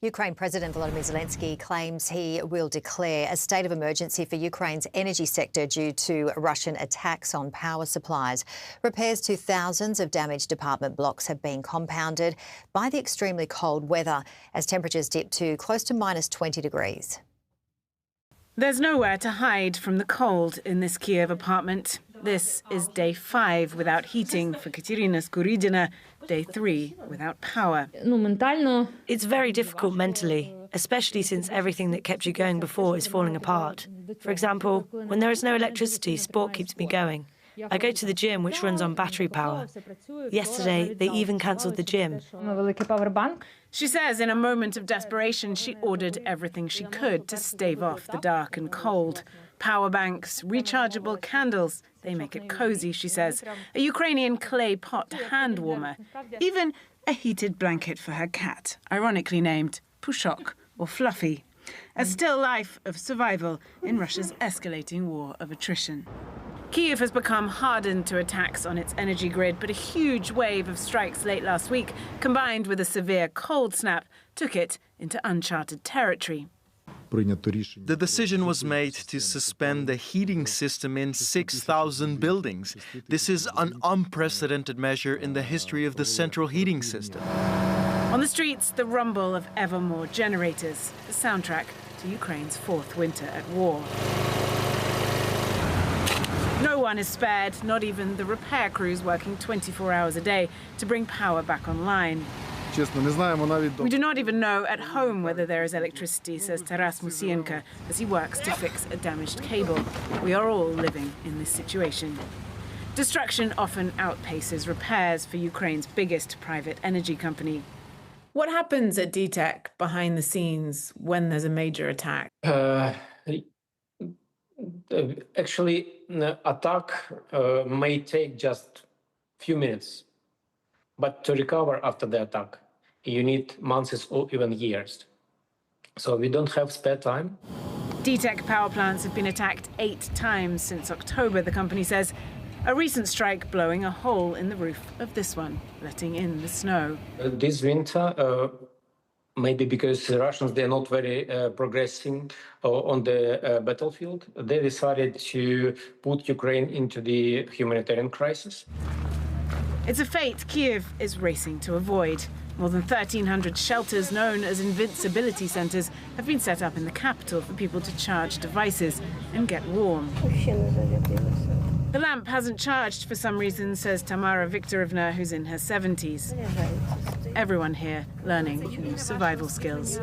Ukraine President Volodymyr Zelensky claims he will declare a state of emergency for Ukraine's energy sector due to Russian attacks on power supplies. Repairs to thousands of damaged apartment blocks have been compounded by the extremely cold weather as temperatures dip to close to minus 20 degrees. There's nowhere to hide from the cold in this Kiev apartment. This is day 5 without heating for Katerina Skuridina, day 3 without power. It's very difficult mentally, especially since everything that kept you going before is falling apart. For example, when there is no electricity, sport keeps me going. I go to the gym, which runs on battery power. Yesterday, they even cancelled the gym. She says in a moment of desperation, she ordered everything she could to stave off the dark and cold. Power banks, rechargeable candles. They make it cozy, she says. A Ukrainian clay pot hand warmer. Even a heated blanket for her cat, ironically named Pushok or Fluffy. A still life of survival in Russia's escalating war of attrition. Kiev has become hardened to attacks on its energy grid, but a huge wave of strikes late last week, combined with a severe cold snap, took it into uncharted territory. The decision was made to suspend the heating system in 6,000 buildings. This is an unprecedented measure in the history of the central heating system. On the streets, the rumble of ever more generators, the soundtrack to Ukraine's 4th winter at war. No one is spared, not even the repair crews working 24 hours a day to bring power back online. We do not even know at home whether there is electricity, says Taras Musienko, as he works to fix a damaged cable. We are all living in this situation. Destruction often outpaces repairs for Ukraine's biggest private energy company. What happens at DTEC behind the scenes when there's a major attack? Actually, the attack may take just a few minutes, but to recover after the attack, you need months or even years. So we don't have spare time. DTEC power plants have been attacked 8 times since October, the company says. A recent strike blowing a hole in the roof of this one, letting in the snow. This winter, maybe because the Russians, they're not very progressing on the battlefield, they decided to put Ukraine into the humanitarian crisis. It's a fate Kiev is racing to avoid. More than 1,300 shelters known as invincibility centres have been set up in the capital for people to charge devices and get warm. The lamp hasn't charged for some reason, says Tamara Viktorovna, who's in her 70s. Everyone here learning new survival skills.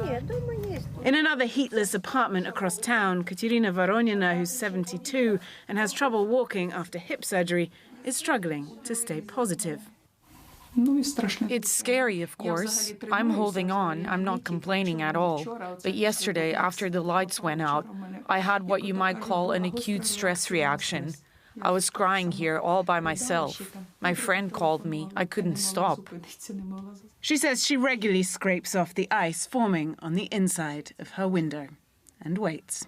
In another heatless apartment across town, Katerina Voronina, who's 72 and has trouble walking after hip surgery, is struggling to stay positive. It's scary, of course. I'm holding on. I'm not complaining at all. But yesterday, after the lights went out, I had what you might call an acute stress reaction. I was crying here all by myself. My friend called me. I couldn't stop. She says she regularly scrapes off the ice forming on the inside of her window and waits.